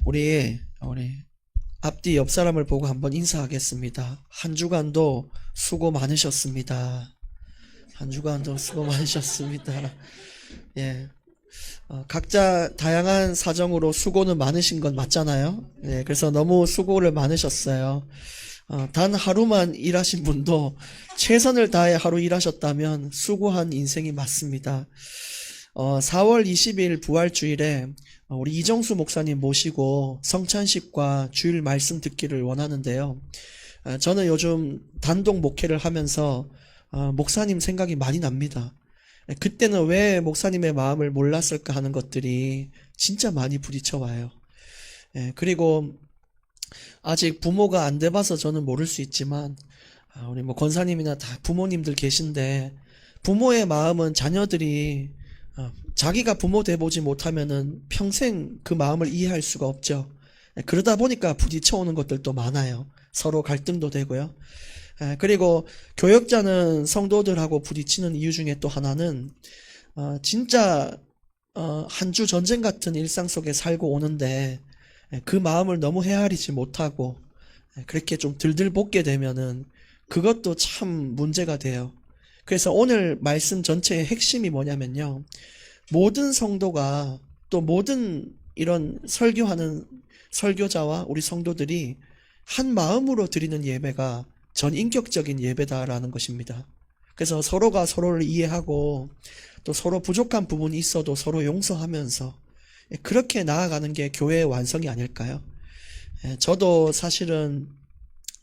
우리 앞뒤 옆 사람을 보고 한번 인사하겠습니다. 한 주간도 수고 많으셨습니다. 한 주간도 수고 많으셨습니다. 예. 각자 다양한 사정으로 수고는 많으신 건 맞잖아요. 네, 그래서 너무 수고를 많으셨어요. 단 하루만 일하신 분도 최선을 다해 하루 일하셨다면 수고한 인생이 맞습니다. 4월 20일 부활주일에 우리 이정수 목사님 모시고 성찬식과 주일 말씀 듣기를 원하는데요. 저는 요즘 단독 목회를 하면서 목사님 생각이 많이 납니다. 그때는 왜 목사님의 마음을 몰랐을까 하는 것들이 진짜 많이 부딪혀와요. 그리고 아직 부모가 안 돼봐서 저는 모를 수 있지만 우리 권사님이나 다 부모님들 계신데 부모의 마음은 자녀들이 자기가 부모 돼보지 못하면은 평생 그 마음을 이해할 수가 없죠. 그러다 보니까 부딪혀오는 것들도 많아요. 서로 갈등도 되고요. 그리고 교역자는 성도들하고 부딪히는 이유 중에 또 하나는 진짜 한 주 전쟁 같은 일상 속에 살고 오는데 그 마음을 너무 헤아리지 못하고 그렇게 좀 들들 볶게 되면은 그것도 참 문제가 돼요. 그래서 오늘 말씀 전체의 핵심이 뭐냐면요. 모든 성도가 또 모든 이런 설교하는 설교자와 우리 성도들이 한 마음으로 드리는 예배가 전인격적인 예배다라는 것입니다. 그래서 서로가 서로를 이해하고 또 서로 부족한 부분이 있어도 서로 용서하면서 그렇게 나아가는 게 교회의 완성이 아닐까요? 저도 사실은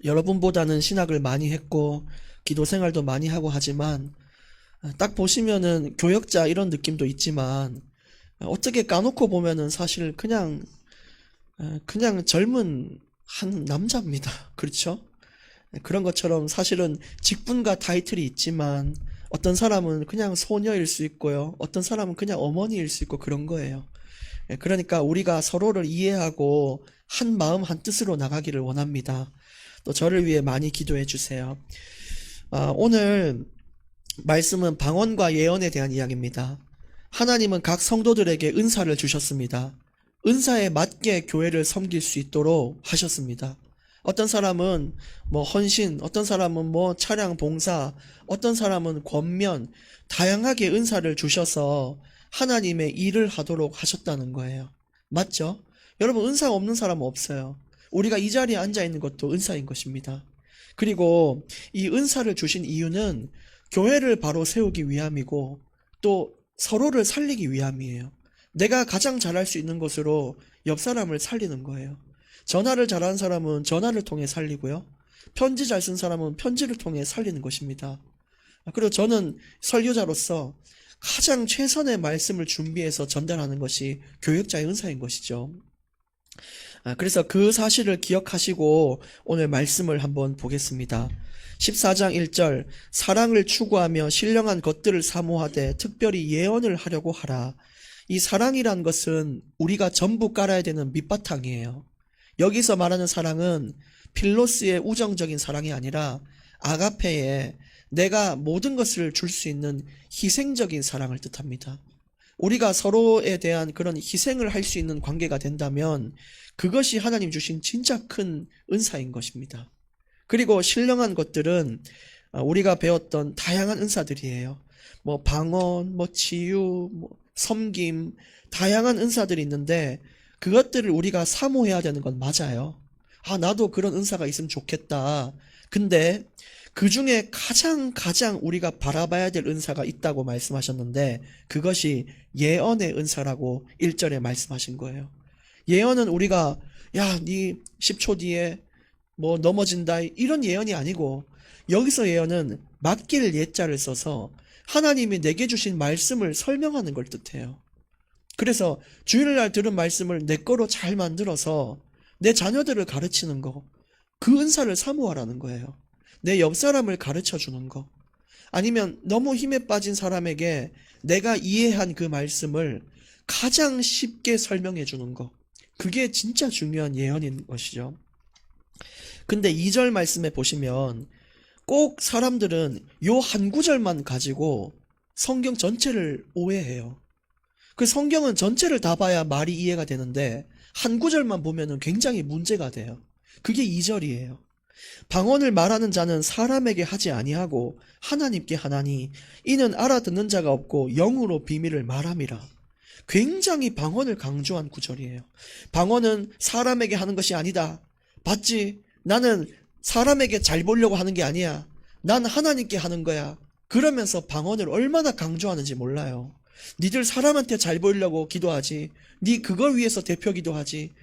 여러분보다는 신학을 많이 했고 기도 생활도 많이 하고 하지만 딱 보시면은 교역자 이런 느낌도 있지만 어떻게 까놓고 보면은 사실 그냥 젊은 한 남자입니다. 그렇죠? 그런 것처럼 사실은 직분과 타이틀이 있지만 어떤 사람은 그냥 소녀일 수 있고요. 어떤 사람은 그냥 어머니일 수 있고 그런 거예요. 그러니까 우리가 서로를 이해하고 한 마음 한 뜻으로 나가기를 원합니다. 또 저를 위해 많이 기도해 주세요. 오늘 말씀은 방언과 예언에 대한 이야기입니다. 하나님은 각 성도들에게 은사를 주셨습니다. 은사에 맞게 교회를 섬길 수 있도록 하셨습니다. 어떤 사람은 헌신, 어떤 사람은 차량 봉사, 어떤 사람은 권면, 다양하게 은사를 주셔서 하나님의 일을 하도록 하셨다는 거예요. 맞죠? 여러분, 은사가 없는 사람은 없어요. 우리가 이 자리에 앉아 있는 것도 은사인 것입니다. 그리고 이 은사를 주신 이유는 교회를 바로 세우기 위함이고 또 서로를 살리기 위함이에요. 내가 가장 잘할 수 있는 것으로 옆 사람을 살리는 거예요. 전화를 잘하는 사람은 전화를 통해 살리고요. 편지 잘 쓴 사람은 편지를 통해 살리는 것입니다. 그리고 저는 설교자로서 가장 최선의 말씀을 준비해서 전달하는 것이 교역자의 은사인 것이죠. 그래서 그 사실을 기억하시고 오늘 말씀을 한번 보겠습니다. 14장 1절 사랑을 추구하며 신령한 것들을 사모하되 특별히 예언을 하려고 하라. 이 사랑이란 것은 우리가 전부 깔아야 되는 밑바탕이에요. 여기서 말하는 사랑은 필로스의 우정적인 사랑이 아니라 아가페의 내가 모든 것을 줄 수 있는 희생적인 사랑을 뜻합니다. 우리가 서로에 대한 그런 희생을 할 수 있는 관계가 된다면 그것이 하나님 주신 진짜 큰 은사인 것입니다. 그리고 신령한 것들은 우리가 배웠던 다양한 은사들이에요. 방언, 치유, 섬김, 다양한 은사들이 있는데 그것들을 우리가 사모해야 되는 건 맞아요. 나도 그런 은사가 있으면 좋겠다. 근데 그 중에 가장 우리가 바라봐야 될 은사가 있다고 말씀하셨는데 그것이 예언의 은사라고 1절에 말씀하신 거예요. 예언은 우리가 네 10초 뒤에 넘어진다 이런 예언이 아니고 여기서 예언은 맡길 예자를 써서 하나님이 내게 주신 말씀을 설명하는 걸 뜻해요. 그래서 주일날 들은 말씀을 내 거로 잘 만들어서 내 자녀들을 가르치는 거, 그 은사를 사모하라는 거예요. 내 옆 사람을 가르쳐 주는 거, 아니면 너무 힘에 빠진 사람에게 내가 이해한 그 말씀을 가장 쉽게 설명해 주는 거, 그게 진짜 중요한 예언인 것이죠. 근데 2절 말씀에 보시면 꼭 사람들은 요 한 구절만 가지고 성경 전체를 오해해요. 그 성경은 전체를 다 봐야 말이 이해가 되는데 한 구절만 보면은 굉장히 문제가 돼요. 그게 2절이에요. 방언을 말하는 자는 사람에게 하지 아니하고 하나님께 하나니 이는 알아듣는 자가 없고 영으로 비밀을 말함이라. 굉장히 방언을 강조한 구절이에요. 방언은 사람에게 하는 것이 아니다. 봤지? 나는 사람에게 잘 보려고 하는 게 아니야. 난 하나님께 하는 거야. 그러면서 방언을 얼마나 강조하는지 몰라요. 니들 사람한테 잘 보이려고 기도하지. 니 그걸 위해서 대표 기도하지.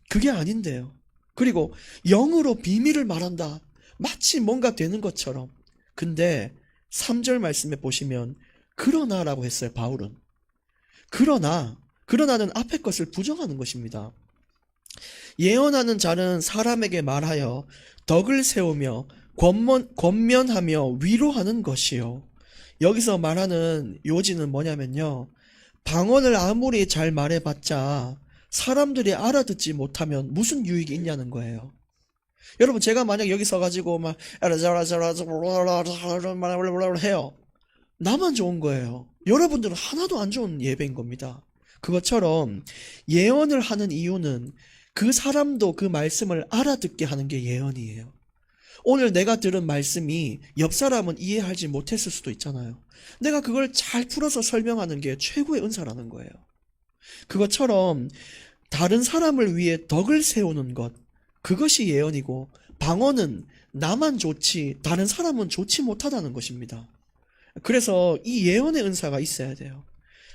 그게 아닌데요. 그리고 영으로 비밀을 말한다. 마치 뭔가 되는 것처럼. 근데 3절 말씀에 보시면 그러나라고 했어요. 바울은. 그러나는 앞에 것을 부정하는 것입니다. 예언하는 자는 사람에게 말하여 덕을 세우며 권면하며 위로하는 것이요. 여기서 말하는 요지는 뭐냐면요. 방언을 아무리 잘 말해봤자 사람들이 알아듣지 못하면 무슨 유익이 있냐는 거예요. 여러분, 제가 만약 여기 서가지고 막 해요. 나만 좋은 거예요. 여러분들은 하나도 안 좋은 예배인 겁니다. 그것처럼 예언을 하는 이유는 그 사람도 그 말씀을 알아듣게 하는 게 예언이에요. 오늘 내가 들은 말씀이 옆 사람은 이해하지 못했을 수도 있잖아요. 내가 그걸 잘 풀어서 설명하는 게 최고의 은사라는 거예요. 그것처럼 다른 사람을 위해 덕을 세우는 것, 그것이 예언이고, 방언은 나만 좋지 다른 사람은 좋지 못하다는 것입니다. 그래서 이 예언의 은사가 있어야 돼요.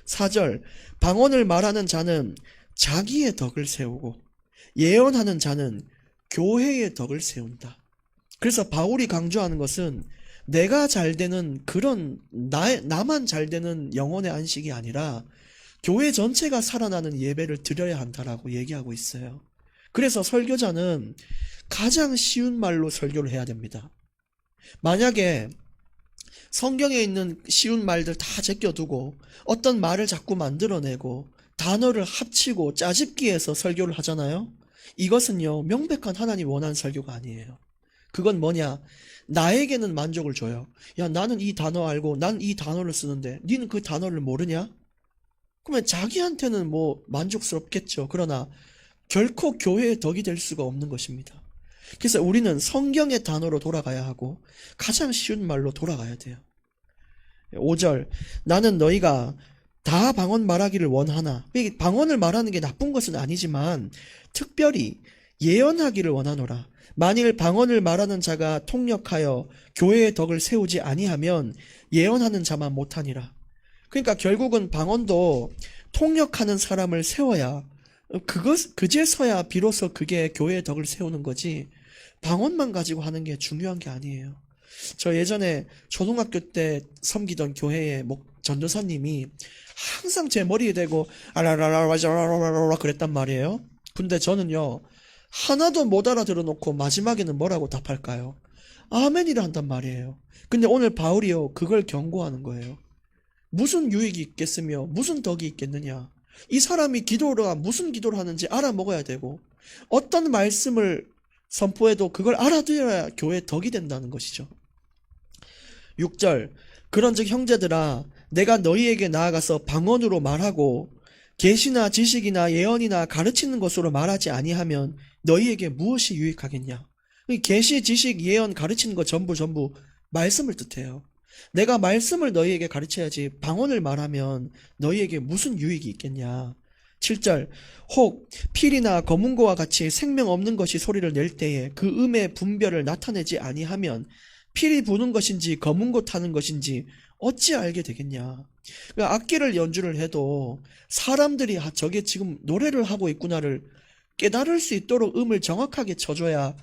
4절, 방언을 말하는 자는 자기의 덕을 세우고 예언하는 자는 교회의 덕을 세운다. 그래서 바울이 강조하는 것은 내가 잘 되는 그런 나만 잘 되는 영혼의 안식이 아니라 교회 전체가 살아나는 예배를 드려야 한다라고 얘기하고 있어요. 그래서 설교자는 가장 쉬운 말로 설교를 해야 됩니다. 만약에 성경에 있는 쉬운 말들 다 제껴두고 어떤 말을 자꾸 만들어내고 단어를 합치고 짜집기해서 설교를 하잖아요. 이것은요, 명백한 하나님 원하는 설교가 아니에요. 그건 뭐냐? 나에게는 만족을 줘요. 야, 나는 이 단어 알고 난 이 단어를 쓰는데 니는 그 단어를 모르냐? 그러면 자기한테는 뭐 만족스럽겠죠. 그러나 결코 교회의 덕이 될 수가 없는 것입니다. 그래서 우리는 성경의 단어로 돌아가야 하고 가장 쉬운 말로 돌아가야 돼요. 5절, 나는 너희가 다 방언 말하기를 원하나. 방언을 말하는 게 나쁜 것은 아니지만 특별히 예언하기를 원하노라. 만일 방언을 말하는 자가 통역하여 교회의 덕을 세우지 아니하면 예언하는 자만 못하니라. 그러니까 결국은 방언도 통역하는 사람을 세워야 그제서야 비로소 그게 교회의 덕을 세우는 거지, 방언만 가지고 하는 게 중요한 게 아니에요. 저 예전에 초등학교 때 섬기던 교회의 전도사님이 항상 제 머리에 대고 아라라라라라라라 그랬단 말이에요. 근데 저는요, 하나도 못 알아들어 놓고 마지막에는 뭐라고 답할까요? 아멘이라 한단 말이에요. 근데 오늘 바울이요, 그걸 경고하는 거예요. 무슨 유익이 있겠으며 무슨 덕이 있겠느냐. 이 사람이 기도가 무슨 기도를 하는지 알아먹어야 되고 어떤 말씀을 선포해도 그걸 알아들어야 교회의 덕이 된다는 것이죠. 6절, 그런즉 형제들아 내가 너희에게 나아가서 방언으로 말하고 계시나 지식이나 예언이나 가르치는 것으로 말하지 아니하면 너희에게 무엇이 유익하겠냐. 계시, 지식, 예언, 가르치는 것 전부 말씀을 뜻해요. 내가 말씀을 너희에게 가르쳐야지 방언을 말하면 너희에게 무슨 유익이 있겠냐. 7절, 혹 필이나 검은고와 같이 생명 없는 것이 소리를 낼 때에 그 음의 분별을 나타내지 아니하면 필이 부는 것인지 검은고 타는 것인지 어찌 알게 되겠냐. 그러니까 악기를 연주를 해도 사람들이 저게 지금 노래를 하고 있구나를 깨달을 수 있도록 음을 정확하게 쳐줘야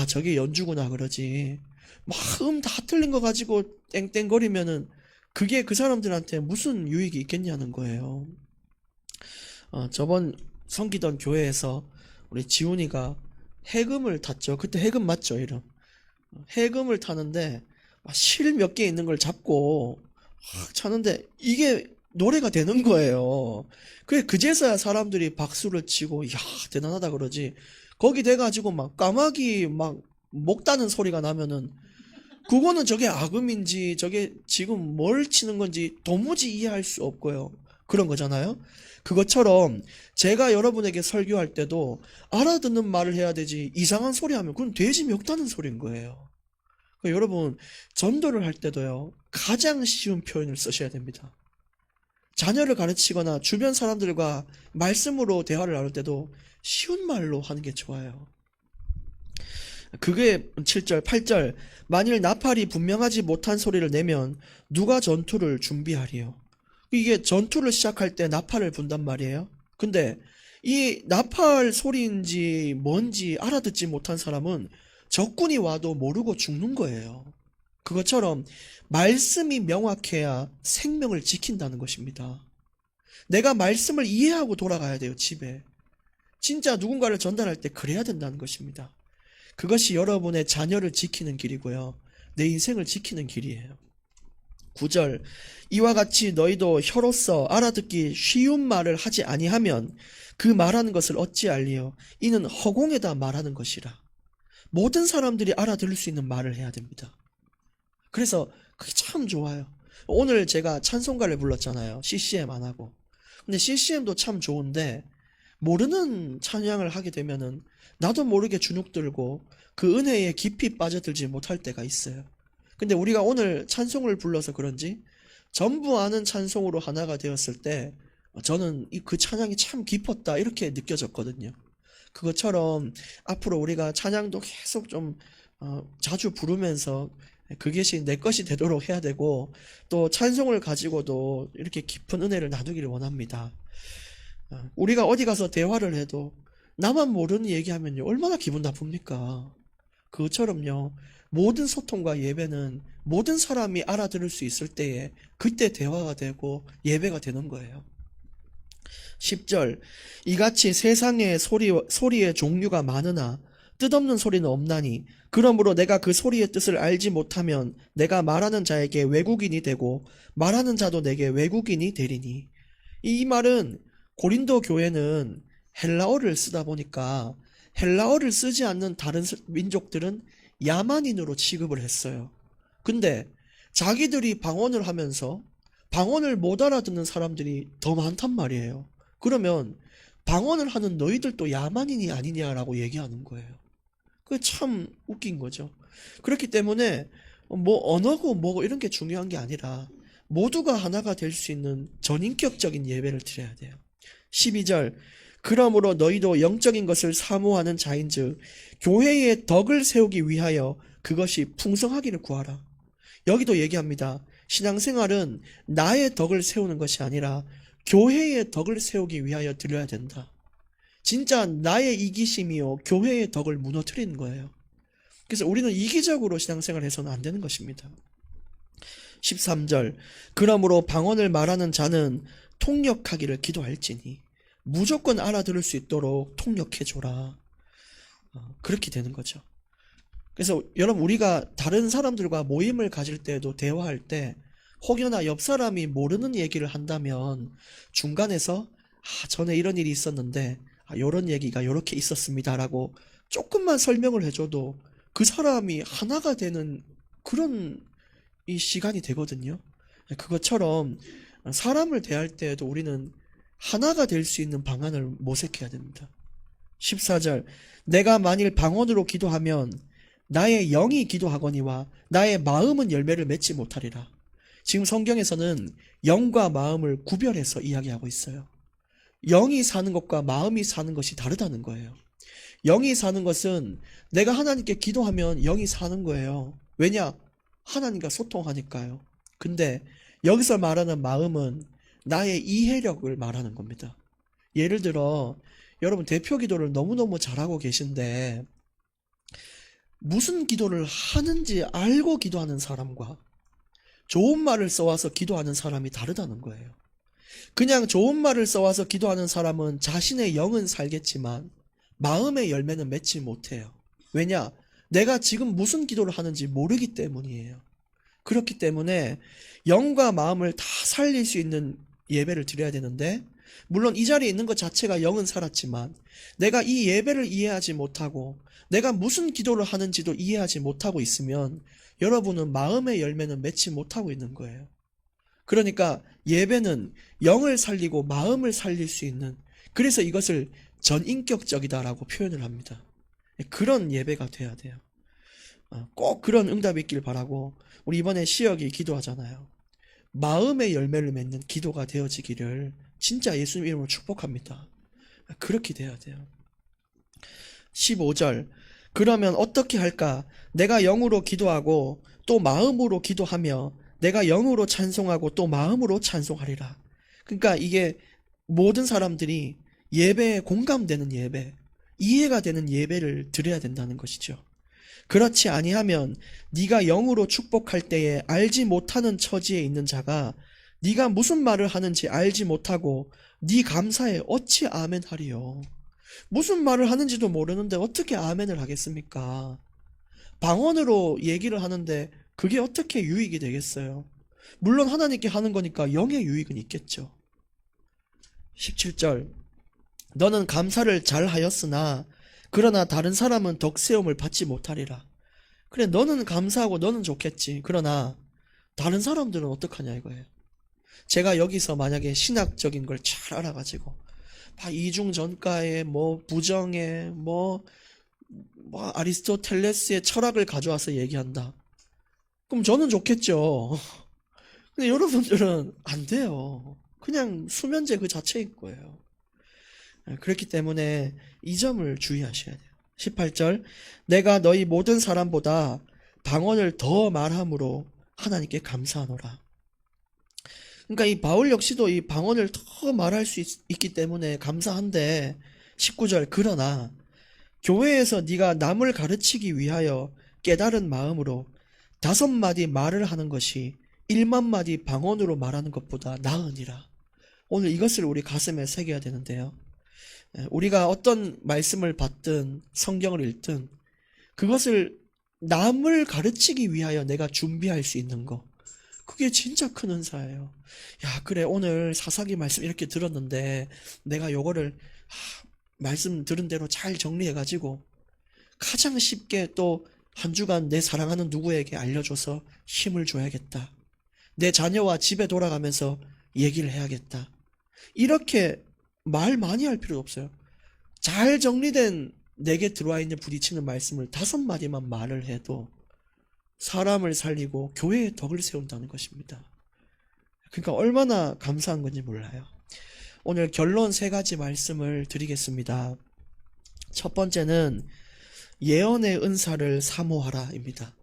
저게 연주구나 그러지. 막 다 틀린 거 가지고 땡땡거리면은 그게 그 사람들한테 무슨 유익이 있겠냐는 거예요. 저번 섬기던 교회에서 우리 지훈이가 해금을 탔죠. 그때 해금 맞죠, 이름? 해금을 타는데 실 몇 개 있는 걸 잡고 차는데 이게 노래가 되는 거예요. 그제서야 사람들이 박수를 치고 야 대단하다 그러지. 거기 돼가지고 막 까마귀 막 목 따는 소리가 나면은 그거는 저게 악음인지 저게 지금 뭘 치는 건지 도무지 이해할 수 없고요. 그런 거잖아요. 그것처럼 제가 여러분에게 설교할 때도 알아듣는 말을 해야 되지, 이상한 소리 하면 그건 돼지 멱다는 소리인 거예요. 그러니까 여러분, 전도를 할 때도요, 가장 쉬운 표현을 쓰셔야 됩니다. 자녀를 가르치거나 주변 사람들과 말씀으로 대화를 나눌 때도 쉬운 말로 하는 게 좋아요. 그게 7절, 8절. 만일 나팔이 분명하지 못한 소리를 내면 누가 전투를 준비하리요? 이게 전투를 시작할 때 나팔을 분단 말이에요. 근데 이 나팔 소리인지 뭔지 알아듣지 못한 사람은 적군이 와도 모르고 죽는 거예요. 그것처럼 말씀이 명확해야 생명을 지킨다는 것입니다. 내가 말씀을 이해하고 돌아가야 돼요, 집에. 진짜 누군가를 전달할 때 그래야 된다는 것입니다. 그것이 여러분의 자녀를 지키는 길이고요, 내 인생을 지키는 길이에요. 9절. 이와 같이 너희도 혀로서 알아듣기 쉬운 말을 하지 아니하면 그 말하는 것을 어찌 알리요? 이는 허공에다 말하는 것이라. 모든 사람들이 알아들을 수 있는 말을 해야 됩니다. 그래서 그게 참 좋아요. 오늘 제가 찬송가를 불렀잖아요, CCM 안 하고. 근데 CCM도 참 좋은데 모르는 찬양을 하게 되면은 나도 모르게 주눅 들고 그 은혜에 깊이 빠져들지 못할 때가 있어요. 근데 우리가 오늘 찬송을 불러서 그런지 전부 아는 찬송으로 하나가 되었을 때 저는 그 찬양이 참 깊었다, 이렇게 느껴졌거든요. 그것처럼 앞으로 우리가 찬양도 계속 좀 자주 부르면서 그것이 내 것이 되도록 해야 되고, 또 찬송을 가지고도 이렇게 깊은 은혜를 나누기를 원합니다. 우리가 어디 가서 대화를 해도 나만 모르는 얘기하면요, 얼마나 기분 나쁩니까? 그것처럼요, 모든 소통과 예배는 모든 사람이 알아들을 수 있을 때에 그때 대화가 되고 예배가 되는 거예요. 10절. 이같이 세상에 소리의 종류가 많으나 뜻없는 소리는 없나니 그러므로 내가 그 소리의 뜻을 알지 못하면 내가 말하는 자에게 외국인이 되고 말하는 자도 내게 외국인이 되리니. 이 말은 고린도 교회는 헬라어를 쓰다 보니까 헬라어를 쓰지 않는 다른 민족들은 야만인으로 취급을 했어요. 근데 자기들이 방언을 하면서 방언을 못 알아듣는 사람들이 더 많단 말이에요. 그러면 방언을 하는 너희들도 야만인이 아니냐라고 얘기하는 거예요. 그게 참 웃긴 거죠. 그렇기 때문에 뭐 언어고 뭐고 이런 게 중요한 게 아니라 모두가 하나가 될 수 있는 전인격적인 예배를 드려야 돼요. 12절. 그러므로 너희도 영적인 것을 사모하는 자인즉 교회의 덕을 세우기 위하여 그것이 풍성하기를 구하라. 여기도 얘기합니다. 신앙생활은 나의 덕을 세우는 것이 아니라 교회의 덕을 세우기 위하여 드려야 된다. 진짜 나의 이기심이요 교회의 덕을 무너뜨리는 거예요. 그래서 우리는 이기적으로 신앙생활을 해서는 안 되는 것입니다. 13절. 그러므로 방언을 말하는 자는 통역하기를 기도할지니 무조건 알아들을 수 있도록 통역해줘라. 그렇게 되는 거죠. 그래서 여러분, 우리가 다른 사람들과 모임을 가질 때도 대화할 때 혹여나 옆 사람이 모르는 얘기를 한다면 중간에서 전에 이런 일이 있었는데 이런 얘기가 이렇게 있었습니다라고 조금만 설명을 해줘도 그 사람이 하나가 되는 그런 이 시간이 되거든요. 그것처럼 사람을 대할 때에도 우리는 하나가 될 수 있는 방안을 모색해야 됩니다. 14절. 내가 만일 방언으로 기도하면 나의 영이 기도하거니와 나의 마음은 열매를 맺지 못하리라. 지금 성경에서는 영과 마음을 구별해서 이야기하고 있어요. 영이 사는 것과 마음이 사는 것이 다르다는 거예요. 영이 사는 것은 내가 하나님께 기도하면 영이 사는 거예요. 왜냐? 하나님과 소통하니까요. 근데 여기서 말하는 마음은 나의 이해력을 말하는 겁니다. 예를 들어 여러분, 대표 기도를 너무너무 잘하고 계신데 무슨 기도를 하는지 알고 기도하는 사람과 좋은 말을 써와서 기도하는 사람이 다르다는 거예요. 그냥 좋은 말을 써와서 기도하는 사람은 자신의 영은 살겠지만 마음의 열매는 맺지 못해요. 왜냐? 내가 지금 무슨 기도를 하는지 모르기 때문이에요. 그렇기 때문에 영과 마음을 다 살릴 수 있는 예배를 드려야 되는데, 물론 이 자리에 있는 것 자체가 영은 살았지만 내가 이 예배를 이해하지 못하고 내가 무슨 기도를 하는지도 이해하지 못하고 있으면 여러분은 마음의 열매는 맺지 못하고 있는 거예요. 그러니까 예배는 영을 살리고 마음을 살릴 수 있는, 그래서 이것을 전인격적이다라고 표현을 합니다. 그런 예배가 돼야 돼요. 꼭 그런 응답이 있길 바라고, 우리 이번에 시역이 기도하잖아요. 마음의 열매를 맺는 기도가 되어지기를 진짜 예수님 이름으로 축복합니다. 그렇게 돼야 돼요. 15절, 그러면 어떻게 할까? 내가 영으로 기도하고 또 마음으로 기도하며 내가 영으로 찬송하고 또 마음으로 찬송하리라. 그러니까 이게 모든 사람들이 예배에 공감되는 예배, 이해가 되는 예배를 드려야 된다는 것이죠. 그렇지 아니하면 네가 영으로 축복할 때에 알지 못하는 처지에 있는 자가 네가 무슨 말을 하는지 알지 못하고 네 감사에 어찌 아멘하리요. 무슨 말을 하는지도 모르는데 어떻게 아멘을 하겠습니까? 방언으로 얘기를 하는데 그게 어떻게 유익이 되겠어요? 물론 하나님께 하는 거니까 영의 유익은 있겠죠. 17절, 너는 감사를 잘 하였으나 그러나 다른 사람은 덕세움을 받지 못하리라. 그래, 너는 감사하고 너는 좋겠지. 그러나 다른 사람들은 어떡하냐 이거예요. 제가 여기서 만약에 신학적인 걸 잘 알아가지고 이중전가에 부정에 아리스토텔레스의 철학을 가져와서 얘기한다. 그럼 저는 좋겠죠. 근데 여러분들은 안 돼요. 그냥 수면제 그 자체인 거예요. 그렇기 때문에 이 점을 주의하셔야 돼요. 18절, 내가 너희 모든 사람보다 방언을 더 말함으로 하나님께 감사하노라. 그러니까 이 바울 역시도 이 방언을 더 말할 수 있기 때문에 감사한데, 19절, 그러나 교회에서 네가 남을 가르치기 위하여 깨달은 마음으로 5마디 말을 하는 것이 1만 마디 방언으로 말하는 것보다 나으니라. 오늘 이것을 우리 가슴에 새겨야 되는데요. 우리가 어떤 말씀을 받든 성경을 읽든 그것을 남을 가르치기 위하여 내가 준비할 수 있는 거, 그게 진짜 큰 은사예요. 야, 그래, 오늘 사사기 말씀 이렇게 들었는데 내가 요거를 말씀 들은 대로 잘 정리해가지고 가장 쉽게 또 한 주간 내 사랑하는 누구에게 알려줘서 힘을 줘야겠다. 내 자녀와 집에 돌아가면서 얘기를 해야겠다. 이렇게 말 많이 할 필요 없어요. 잘 정리된 내게 들어와 있는 부딪히는 말씀을 5마디만 말을 해도 사람을 살리고 교회의 덕을 세운다는 것입니다. 그러니까 얼마나 감사한 건지 몰라요. 오늘 결론 3가지 말씀을 드리겠습니다. 첫 번째는 예언의 은사를 사모하라입니다.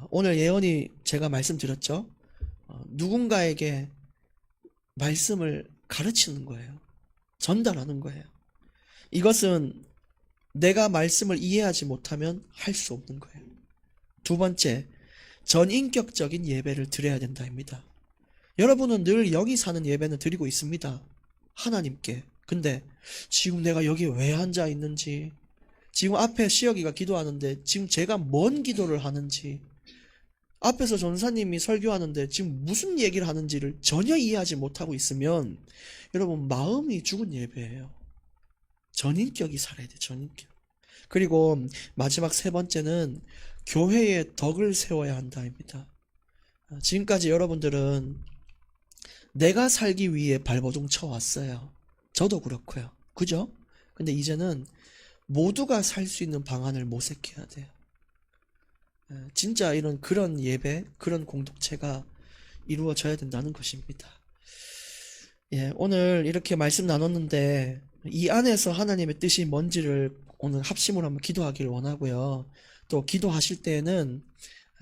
오늘 예언이 제가 말씀드렸죠. 누군가에게 말씀을 가르치는 거예요. 전달하는 거예요. 이것은 내가 말씀을 이해하지 못하면 할 수 없는 거예요. 두 번째, 전인격적인 예배를 드려야 된다입니다. 여러분은 늘 영이 사는 예배는 드리고 있습니다. 하나님께. 근데 지금 내가 여기 왜 앉아 있는지, 지금 앞에 시혁이가 기도하는데 지금 제가 뭔 기도를 하는지, 앞에서 전사님이 설교하는데 지금 무슨 얘기를 하는지를 전혀 이해하지 못하고 있으면 여러분 마음이 죽은 예배예요. 전인격이 살아야 돼, 전인격. 그리고 마지막 3번째는 교회의 덕을 세워야 한다입니다. 지금까지 여러분들은 내가 살기 위해 발버둥 쳐왔어요. 저도 그렇고요. 그죠? 근데 이제는 모두가 살 수 있는 방안을 모색해야 돼요. 진짜 그런 예배, 그런 공동체가 이루어져야 된다는 것입니다. 예, 오늘 이렇게 말씀 나눴는데 이 안에서 하나님의 뜻이 뭔지를 오늘 합심으로 한번 기도하기를 원하고요. 또 기도하실 때에는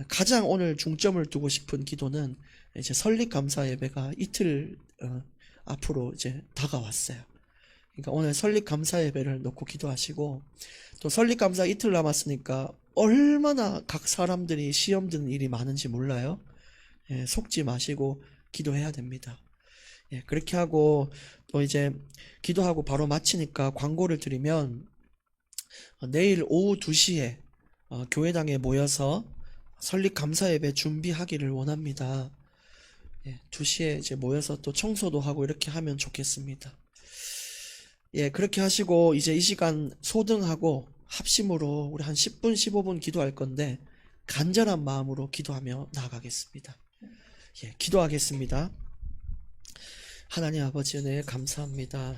가장 오늘 중점을 두고 싶은 기도는 이제 설립 감사 예배가 이틀 앞으로 이제 다가왔어요. 그러니까 오늘 설립 감사 예배를 놓고 기도하시고, 또 설립 감사 이틀 남았으니까 얼마나 각 사람들이 시험 드는 일이 많은지 몰라요. 예, 속지 마시고 기도해야 됩니다. 예, 그렇게 하고 또 이제 기도하고 바로 마치니까 광고를 드리면 내일 오후 2시에 교회당에 모여서 설립 감사 예배 준비하기를 원합니다. 예, 2시에 이제 모여서 또 청소도 하고 이렇게 하면 좋겠습니다. 예, 그렇게 하시고 이제 이 시간 소등하고 합심으로 우리 한 10분, 15분 기도할 건데 간절한 마음으로 기도하며 나아가겠습니다. 예, 기도하겠습니다. 하나님 아버지 은혜 감사합니다.